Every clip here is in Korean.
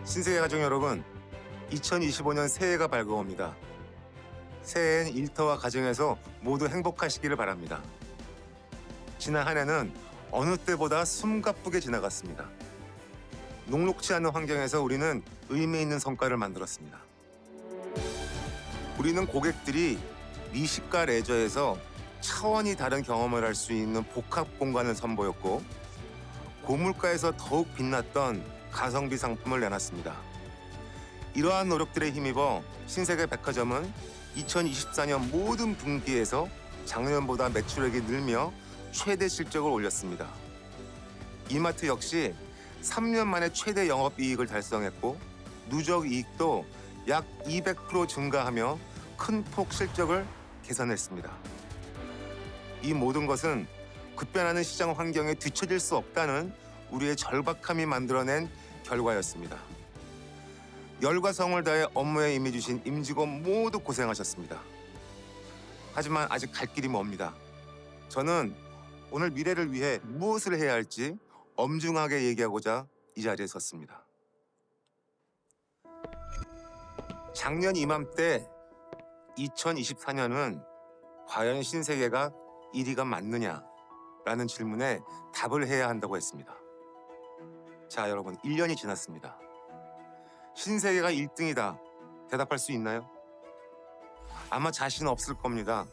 신세계 가족 여러분, 2025년 새해가 밝아옵니다. 새해엔 일터와 가정에서 모두 행복하시기를 바랍니다. 지난 한 해는 어느 때보다 숨가쁘게 지나갔습니다. 녹록지 않은 환경에서 우리는 의미 있는 성과를 만들었습니다. 우리는 고객들이 미식가 레저에서 차원이 다른 경험을 할 수 있는 복합 공간을 선보였고, 고물가에서 더욱 빛났던 가성비 상품을 내놨습니다. 이러한 노력들에 힘입어 신세계 백화점은 2024년 모든 분기에서 작년보다 매출액이 늘며 최대 실적을 올렸습니다. 이마트 역시 3년 만에 최대 영업이익을 달성했고, 누적 이익도 약 200% 증가하며 큰 폭 실적을 개선했습니다. 이 모든 것은 급변하는 시장 환경에 뒤처질 수 없다는 우리의 절박함이 만들어낸 결과였습니다. 열과 성을 다해 업무에 임해주신 임직원 모두 고생하셨습니다. 하지만 아직 갈 길이 멉니다. 저는 오늘 미래를 위해 무엇을 해야 할지 엄중하게 얘기하고자 이 자리에 섰습니다. 작년 이맘때 2024년은 과연 신세계가 1위가 맞느냐라는 질문에 답을 해야 한다고 했습니다. 자, 여러분, 1년이 지났습니다. 신세계가 1등이다. 대답할 수 있나요? 아마 자신 없을 겁니다.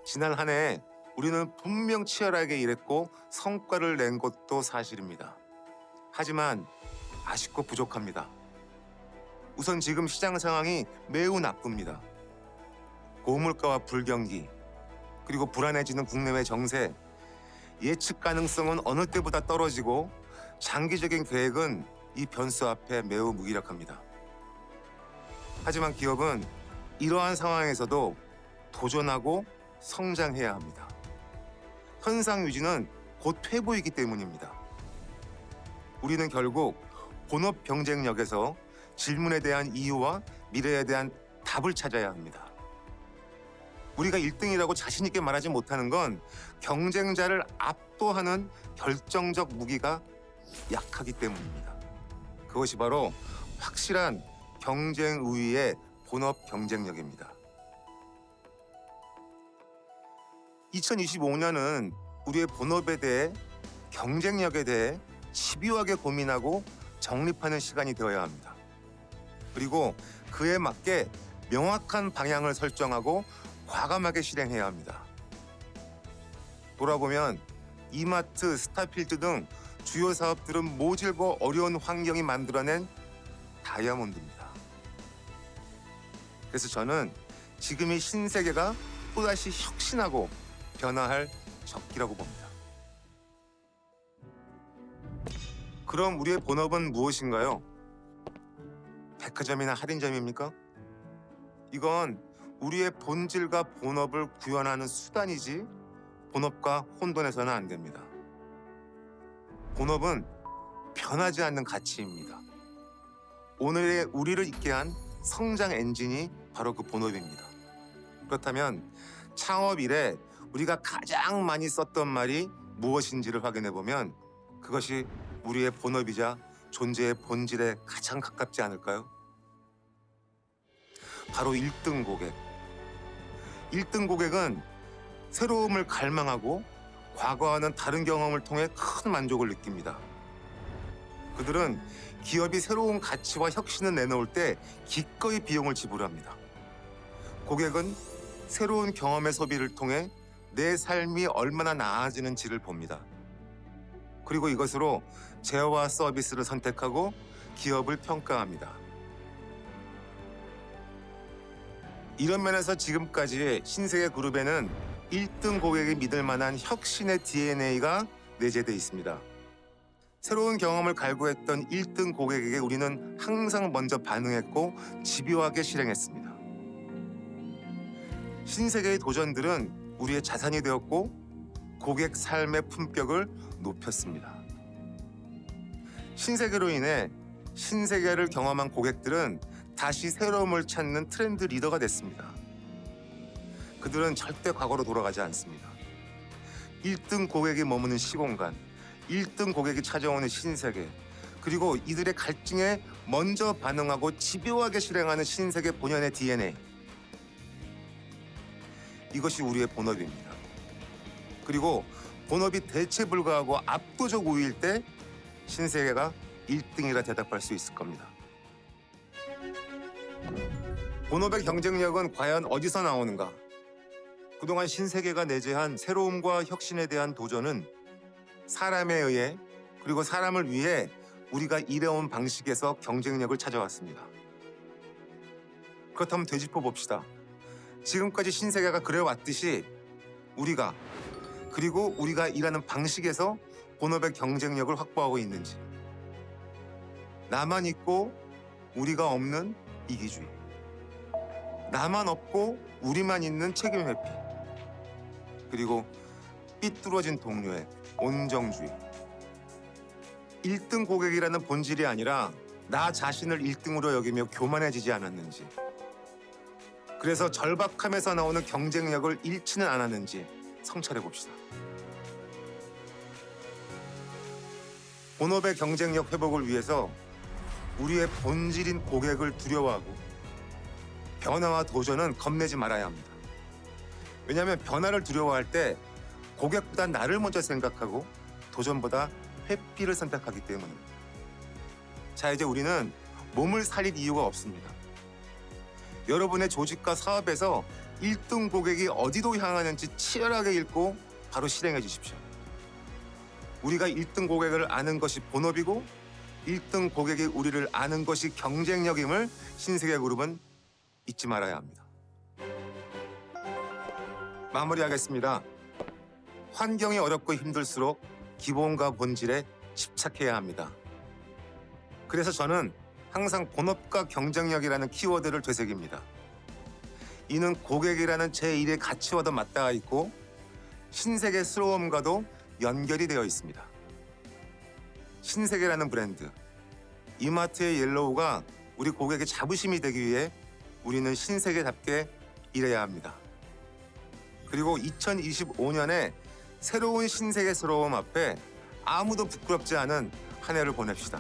지난 한 해 우리는 분명 치열하게 일했고 성과를 낸 것도 사실입니다. 하지만 아쉽고 부족합니다. 우선 지금 시장 상황이 매우 나쁩니다. 고물가와 불경기, 그리고 불안해지는 국내외 정세, 예측 가능성은 어느 때보다 떨어지고 장기적인 계획은 이 변수 앞에 매우 무기력합니다. 하지만 기업은 이러한 상황에서도 도전하고 성장해야 합니다. 현상 유지는 곧 퇴보이기 때문입니다. 우리는 결국 본업 경쟁력에서 질문에 대한 이유와 미래에 대한 답을 찾아야 합니다. 우리가 1등이라고 자신 있게 말하지 못하는 건 경쟁자를 압도하는 결정적 무기가 약하기 때문입니다. 그것이 바로 확실한 경쟁 우위의 본업 경쟁력입니다. 2025년은 우리의 본업에 대해, 경쟁력에 대해 집요하게 고민하고 정립하는 시간이 되어야 합니다. 그리고 그에 맞게 명확한 방향을 설정하고 과감하게 실행해야 합니다. 돌아보면 이마트, 스타필드 등 주요 사업들은 모질고 어려운 환경이 만들어낸 다이아몬드입니다. 그래서 저는 지금의 신세계가 또다시 혁신하고 변화할 적기라고 봅니다. 그럼 우리의 본업은 무엇인가요? 백화점이나 할인점입니까? 이건 우리의 본질과 본업을 구현하는 수단이지 본업과 혼돈해서는 안 됩니다. 본업은 변하지 않는 가치입니다. 오늘의 우리를 있게 한 성장 엔진이 바로 그 본업입니다. 그렇다면 창업 이래 우리가 가장 많이 썼던 말이 무엇인지를 확인해 보면 그것이 우리의 본업이자 존재의 본질에 가장 가깝지 않을까요? 바로 1등 고객. 1등 고객은 새로움을 갈망하고 과거와는 다른 경험을 통해 큰 만족을 느낍니다. 그들은 기업이 새로운 가치와 혁신을 내놓을 때 기꺼이 비용을 지불합니다. 고객은 새로운 경험의 소비를 통해 내 삶이 얼마나 나아지는지를 봅니다. 그리고 이것으로 제어와 서비스를 선택하고 기업을 평가합니다. 이런 면에서 지금까지 신세계 그룹에는 1등 고객이 믿을 만한 혁신의 DNA가 내재되어 있습니다. 새로운 경험을 갈구했던 1등 고객에게 우리는 항상 먼저 반응했고 집요하게 실행했습니다. 신세계의 도전들은 우리의 자산이 되었고 고객 삶의 품격을 높였습니다. 신세계로 인해 신세계를 경험한 고객들은 다시 새로움을 찾는 트렌드 리더가 됐습니다. 그들은 절대 과거로 돌아가지 않습니다. 1등 고객이 머무는 시공간, 1등 고객이 찾아오는 신세계, 그리고 이들의 갈증에 먼저 반응하고 집요하게 실행하는 신세계 본연의 DNA. 이것이 우리의 본업입니다. 그리고 본업이 대체 불가하고 압도적 우위일 때 신세계가 1등이라 대답할 수 있을 겁니다. 본업의 경쟁력은 과연 어디서 나오는가? 그동안 신세계가 내재한 새로움과 혁신에 대한 도전은 사람에 의해 그리고 사람을 위해 우리가 일해온 방식에서 경쟁력을 찾아왔습니다. 그렇다면 되짚어 봅시다. 지금까지 신세계가 그래왔듯이 우리가 그리고 우리가 일하는 방식에서 본업의 경쟁력을 확보하고 있는지. 나만 있고 우리가 없는 이기주의. 나만 없고 우리만 있는 책임 회피. 그리고 삐뚤어진 동료의 온정주의. 1등 고객이라는 본질이 아니라 나 자신을 1등으로 여기며 교만해지지 않았는지. 그래서 절박함에서 나오는 경쟁력을 잃지는 않았는지 성찰해 봅시다. 본업의 경쟁력 회복을 위해서 우리의 본질인 고객을 두려워하고 변화와 도전은 겁내지 말아야 합니다. 왜냐하면 변화를 두려워할 때 고객보다 나를 먼저 생각하고 도전보다 회피를 선택하기 때문입니다. 자, 이제 우리는 몸을 살릴 이유가 없습니다. 여러분의 조직과 사업에서 1등 고객이 어디로 향하는지 치열하게 읽고 바로 실행해 주십시오. 우리가 1등 고객을 아는 것이 본업이고 1등 고객이 우리를 아는 것이 경쟁력임을 신세계그룹은 잊지 말아야 합니다. 마무리하겠습니다. 환경이 어렵고 힘들수록 기본과 본질에 집착해야 합니다. 그래서 저는 항상 본업과 경쟁력이라는 키워드를 되새깁니다. 이는 고객이라는 제1의 가치와도 맞닿아 있고 신세계스러움과도 연결이 되어 있습니다. 신세계라는 브랜드, 이마트의 옐로우가 우리 고객의 자부심이 되기 위해 우리는 신세계답게 일해야 합니다. 그리고 2025년에 새로운 신세계스러움 앞에 아무도 부끄럽지 않은 한 해를 보냅시다.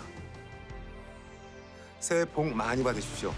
새해 복 많이 받으십시오.